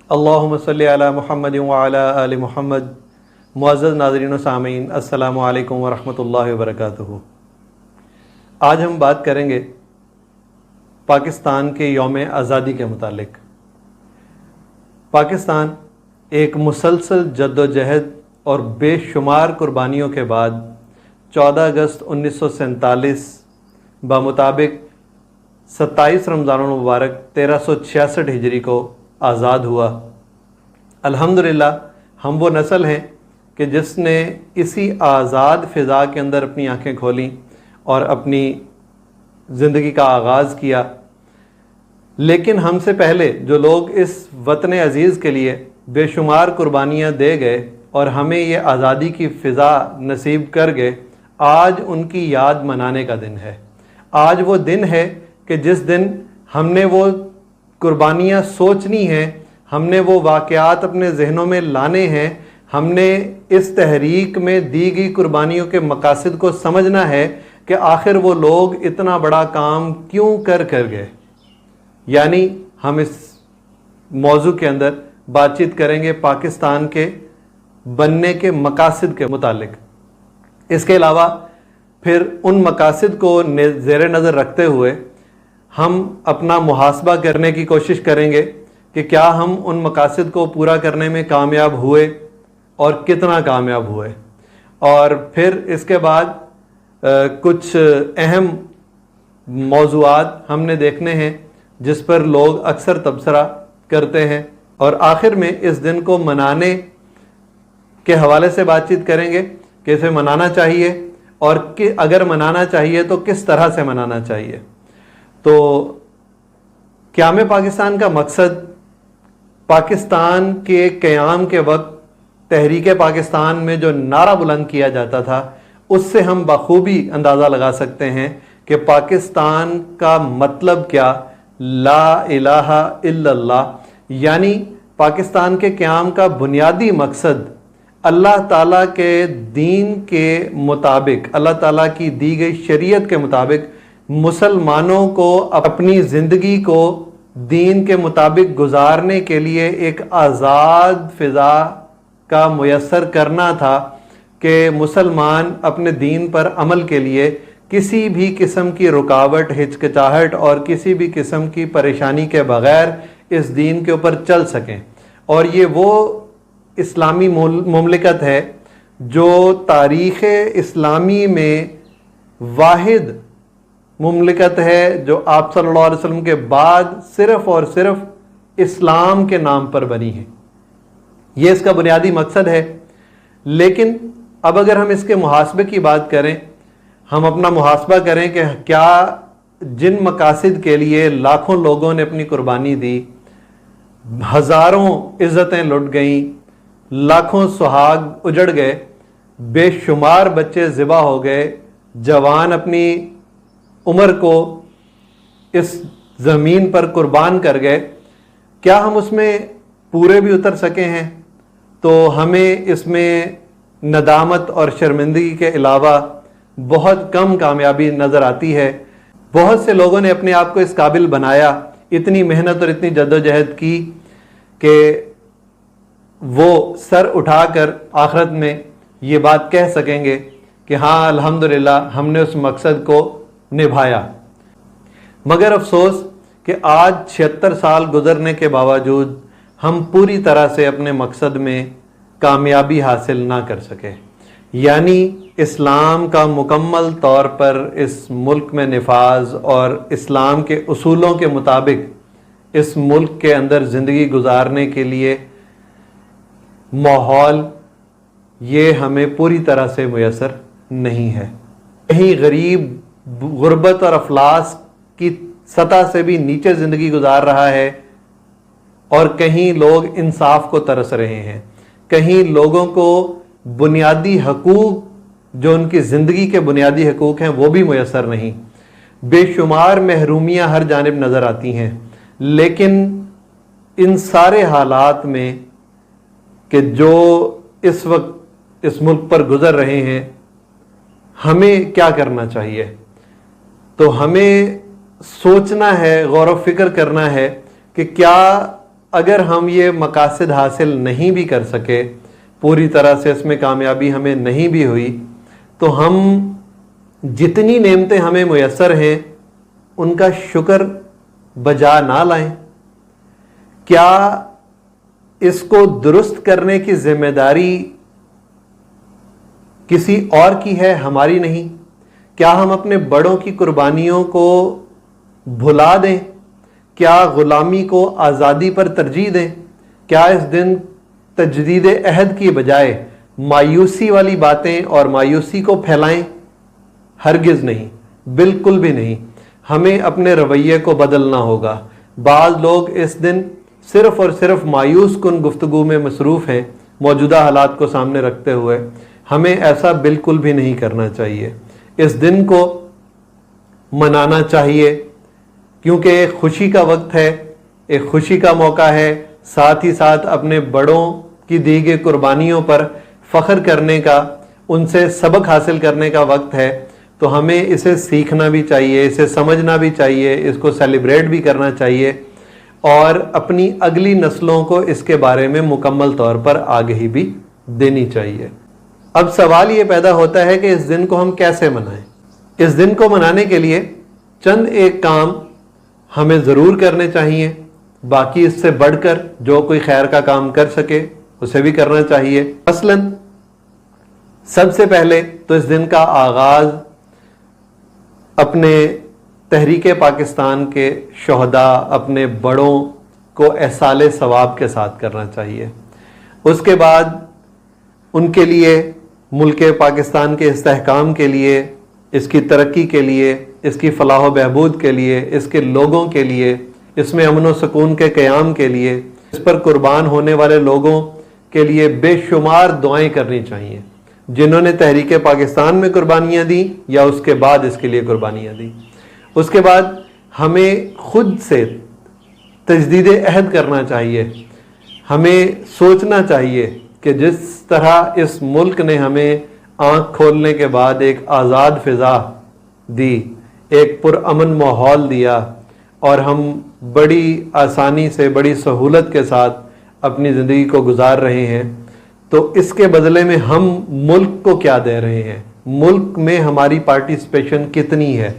اللہم صلی علی محمد وعلی آل محمد۔ معزز ناظرین و سامعین، السلام علیکم ورحمۃ اللہ وبرکاتہ۔ آج ہم بات کریں گے پاکستان کے یوم آزادی کے متعلق۔ پاکستان ایک مسلسل جد و جہد اور بے شمار قربانیوں کے بعد 14 اگست 1947 بمطابق 27 رمضان المبارک 1366 ہجری کو آزاد ہوا۔ الحمدللہ ہم وہ نسل ہیں کہ جس نے اسی آزاد فضا کے اندر اپنی آنکھیں کھولیں اور اپنی زندگی کا آغاز کیا۔ لیکن ہم سے پہلے جو لوگ اس وطن عزیز کے لیے بے شمار قربانیاں دے گئے اور ہمیں یہ آزادی کی فضا نصیب کر گئے، آج ان کی یاد منانے کا دن ہے۔ آج وہ دن ہے کہ جس دن ہم نے وہ قربانیاں سوچنی ہیں، ہم نے وہ واقعات اپنے ذہنوں میں لانے ہیں، ہم نے اس تحریک میں دی گئی قربانیوں کے مقاصد کو سمجھنا ہے کہ آخر وہ لوگ اتنا بڑا کام کیوں کر گئے۔ یعنی ہم اس موضوع کے اندر بات چیت کریں گے پاکستان کے بننے کے مقاصد کے متعلق۔ اس کے علاوہ پھر ان مقاصد کو زیر نظر رکھتے ہوئے ہم اپنا محاسبہ کرنے کی کوشش کریں گے کہ کیا ہم ان مقاصد کو پورا کرنے میں کامیاب ہوئے اور کتنا کامیاب ہوئے۔ اور پھر اس کے بعد کچھ اہم موضوعات ہم نے دیکھنے ہیں جس پر لوگ اکثر تبصرہ کرتے ہیں، اور آخر میں اس دن کو منانے کے حوالے سے بات چیت کریں گے کہ اسے منانا چاہیے اور کہ اگر منانا چاہیے تو کس طرح سے منانا چاہیے۔ تو قیام پاکستان کا مقصد پاکستان کے قیام کے وقت تحریک پاکستان میں جو نعرہ بلند کیا جاتا تھا، اس سے ہم بخوبی اندازہ لگا سکتے ہیں کہ پاکستان کا مطلب کیا، لا الہ الا اللہ۔ یعنی پاکستان کے قیام کا بنیادی مقصد اللہ تعالیٰ کے دین کے مطابق، اللہ تعالیٰ کی دی گئی شریعت کے مطابق مسلمانوں کو اپنی زندگی کو دین کے مطابق گزارنے کے لیے ایک آزاد فضا کا میسر کرنا تھا کہ مسلمان اپنے دین پر عمل کے لیے کسی بھی قسم کی رکاوٹ، ہچکچاہٹ اور کسی بھی قسم کی پریشانی کے بغیر اس دین کے اوپر چل سکیں۔ اور یہ وہ اسلامی مملکت ہے جو تاریخ اسلامی میں واحد مملکت ہے جو آپ صلی اللہ علیہ وسلم کے بعد صرف اور صرف اسلام کے نام پر بنی ہے۔ یہ اس کا بنیادی مقصد ہے۔ لیکن اب اگر ہم اس کے محاسبے کی بات کریں، ہم اپنا محاسبہ کریں کہ کیا جن مقاصد کے لیے لاکھوں لوگوں نے اپنی قربانی دی، ہزاروں عزتیں لٹ گئیں، لاکھوں سہاگ اجڑ گئے، بے شمار بچے ذبح ہو گئے، جوان اپنی عمر کو اس زمین پر قربان کر گئے، کیا ہم اس میں پورے بھی اتر سکے ہیں؟ تو ہمیں اس میں ندامت اور شرمندگی کے علاوہ بہت کم کامیابی نظر آتی ہے۔ بہت سے لوگوں نے اپنے آپ کو اس قابل بنایا، اتنی محنت اور اتنی جدوجہد کی کہ وہ سر اٹھا کر آخرت میں یہ بات کہہ سکیں گے کہ ہاں الحمدللہ ہم نے اس مقصد کو نبھایا۔ مگر افسوس کہ آج 76 سال گزرنے کے باوجود ہم پوری طرح سے اپنے مقصد میں کامیابی حاصل نہ کر سکے۔ یعنی اسلام کا مکمل طور پر اس ملک میں نفاذ اور اسلام کے اصولوں کے مطابق اس ملک کے اندر زندگی گزارنے کے لیے ماحول یہ ہمیں پوری طرح سے میسر نہیں ہے۔ کہیں غریب غربت اور افلاس کی سطح سے بھی نیچے زندگی گزار رہا ہے، اور کہیں لوگ انصاف کو ترس رہے ہیں، کہیں لوگوں کو بنیادی حقوق جو ان کی زندگی کے بنیادی حقوق ہیں وہ بھی میسر نہیں۔ بے شمار محرومیاں ہر جانب نظر آتی ہیں۔ لیکن ان سارے حالات میں کہ جو اس وقت اس ملک پر گزر رہے ہیں، ہمیں کیا کرنا چاہیے؟ تو ہمیں سوچنا ہے، غور و فکر کرنا ہے کہ کیا اگر ہم یہ مقاصد حاصل نہیں بھی کر سکے، پوری طرح سے اس میں کامیابی ہمیں نہیں بھی ہوئی، تو ہم جتنی نعمتیں ہمیں میسر ہیں ان کا شکر بجا نہ لائیں؟ کیا اس کو درست کرنے کی ذمہ داری کسی اور کی ہے، ہماری نہیں؟ کیا ہم اپنے بڑوں کی قربانیوں کو بھلا دیں؟ کیا غلامی کو آزادی پر ترجیح دیں؟ کیا اس دن تجدید عہد کی بجائے مایوسی والی باتیں اور مایوسی کو پھیلائیں؟ ہرگز نہیں، بالکل بھی نہیں۔ ہمیں اپنے رویے کو بدلنا ہوگا۔ بعض لوگ اس دن صرف اور صرف مایوس کن گفتگو میں مصروف ہیں موجودہ حالات کو سامنے رکھتے ہوئے۔ ہمیں ایسا بالکل بھی نہیں کرنا چاہیے۔ اس دن کو منانا چاہیے، کیونکہ ایک خوشی کا وقت ہے، ایک خوشی کا موقع ہے، ساتھ ہی ساتھ اپنے بڑوں کی دی گئی قربانیوں پر فخر کرنے کا، ان سے سبق حاصل کرنے کا وقت ہے۔ تو ہمیں اسے سیکھنا بھی چاہیے، اسے سمجھنا بھی چاہیے، اس کو سیلیبریٹ بھی کرنا چاہیے، اور اپنی اگلی نسلوں کو اس کے بارے میں مکمل طور پر آگہی بھی دینی چاہیے۔ اب سوال یہ پیدا ہوتا ہے کہ اس دن کو ہم کیسے منائیں؟ اس دن کو منانے کے لیے چند ایک کام ہمیں ضرور کرنے چاہیے، باقی اس سے بڑھ کر جو کوئی خیر کا کام کر سکے اسے بھی کرنا چاہیے۔ مثلاً سب سے پہلے تو اس دن کا آغاز اپنے تحریک پاکستان کے شہداء، اپنے بڑوں کو احصال ثواب کے ساتھ کرنا چاہیے۔ اس کے بعد ان کے لیے، ملک پاکستان کے استحکام کے لیے، اس کی ترقی کے لیے، اس کی فلاح و بہبود کے لیے، اس کے لوگوں کے لیے، اس میں امن و سکون کے قیام کے لیے، اس پر قربان ہونے والے لوگوں کے لیے بے شمار دعائیں کرنی چاہیے، جنہوں نے تحریک پاکستان میں قربانیاں دیں یا اس کے بعد اس کے لیے قربانیاں دیں۔ اس کے بعد ہمیں خود سے تجدید عہد کرنا چاہیے۔ ہمیں سوچنا چاہیے کہ جس طرح اس ملک نے ہمیں آنکھ کھولنے کے بعد ایک آزاد فضا دی، ایک پرامن ماحول دیا، اور ہم بڑی آسانی سے، بڑی سہولت کے ساتھ اپنی زندگی کو گزار رہے ہیں، تو اس کے بدلے میں ہم ملک کو کیا دے رہے ہیں؟ ملک میں ہماری پارٹیسپیشن کتنی ہے؟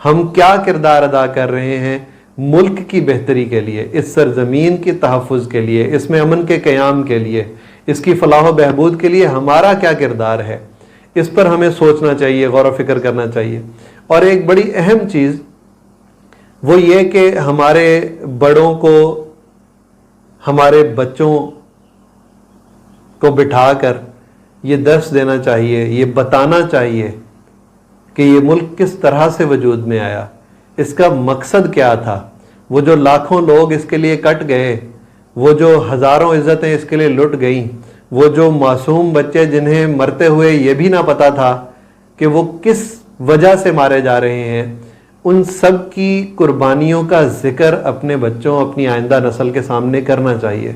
ہم کیا کردار ادا کر رہے ہیں ملک کی بہتری کے لیے، اس سرزمین کے تحفظ کے لیے، اس میں امن کے قیام کے لیے، اس کی فلاح و بہبود کے لیے ہمارا کیا کردار ہے؟ اس پر ہمیں سوچنا چاہیے، غور و فکر کرنا چاہیے۔ اور ایک بڑی اہم چیز وہ یہ کہ ہمارے بڑوں کو، ہمارے بچوں کو بٹھا کر یہ درس دینا چاہیے، یہ بتانا چاہیے کہ یہ ملک کس طرح سے وجود میں آیا، اس کا مقصد کیا تھا۔ وہ جو لاکھوں لوگ اس کے لیے کٹ گئے، وہ جو ہزاروں عزتیں اس کے لیے لٹ گئیں، وہ جو معصوم بچے جنہیں مرتے ہوئے یہ بھی نہ پتا تھا کہ وہ کس وجہ سے مارے جا رہے ہیں، ان سب کی قربانیوں کا ذکر اپنے بچوں، اپنی آئندہ نسل کے سامنے کرنا چاہیے،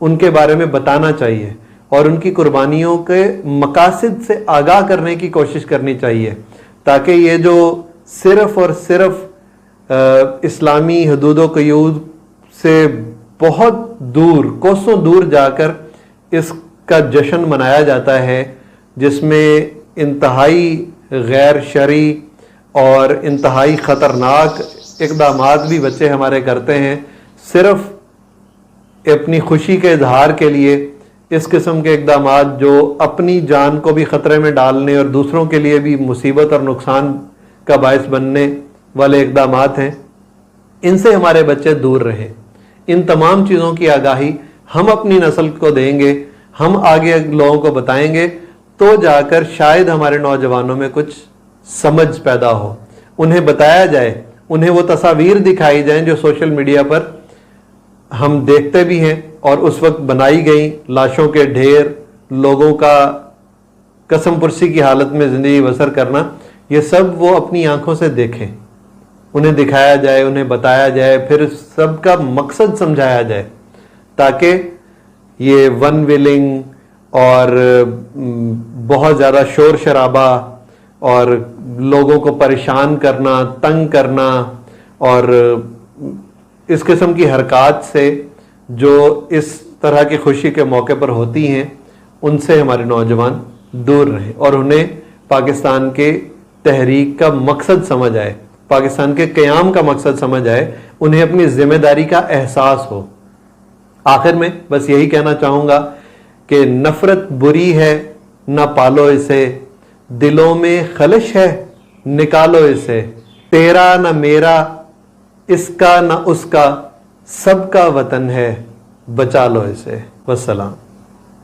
ان کے بارے میں بتانا چاہیے، اور ان کی قربانیوں کے مقاصد سے آگاہ کرنے کی کوشش کرنی چاہیے، تاکہ یہ جو صرف اور صرف اسلامی حدود و قیود سے بہت دور، کوسوں دور جا کر اس کا جشن منایا جاتا ہے، جس میں انتہائی غیر شرعی اور انتہائی خطرناک اقدامات بھی بچے ہمارے کرتے ہیں، صرف اپنی خوشی کے اظہار کے لیے۔ اس قسم کے اقدامات جو اپنی جان کو بھی خطرے میں ڈالنے اور دوسروں کے لیے بھی مصیبت اور نقصان کا باعث بننے والے اقدامات ہیں، ان سے ہمارے بچے دور رہیں۔ ان تمام چیزوں کی آگاہی ہم اپنی نسل کو دیں گے، ہم آگے لوگوں کو بتائیں گے، تو جا کر شاید ہمارے نوجوانوں میں کچھ سمجھ پیدا ہو، انہیں بتایا جائے، انہیں وہ تصاویر دکھائی جائیں جو سوشل میڈیا پر ہم دیکھتے بھی ہیں، اور اس وقت بنائی گئی لاشوں کے ڈھیر، لوگوں کا قسم پرسی کی حالت میں زندگی بسر کرنا، یہ سب وہ اپنی آنکھوں سے دیکھیں، انہیں دکھایا جائے، انہیں بتایا جائے، پھر سب کا مقصد سمجھایا جائے، تاکہ یہ ون ویلنگ اور بہت زیادہ شور شرابہ اور لوگوں کو پریشان کرنا، تنگ کرنا اور اس قسم کی حرکات سے جو اس طرح کی خوشی کے موقع پر ہوتی ہیں ان سے ہمارے نوجوان دور رہیں اور انہیں پاکستان کے تحریک کا مقصد سمجھ آئے، پاکستان کے قیام کا مقصد سمجھ آئے، انہیں اپنی ذمہ داری کا احساس ہو۔ آخر میں بس یہی کہنا چاہوں گا کہ نفرت بری ہے نہ پالو اسے، دلوں میں خلش ہے نکالو اسے، تیرا نہ میرا اس کا نہ اس کا، سب کا وطن ہے بچا لو اسے۔ والسلام۔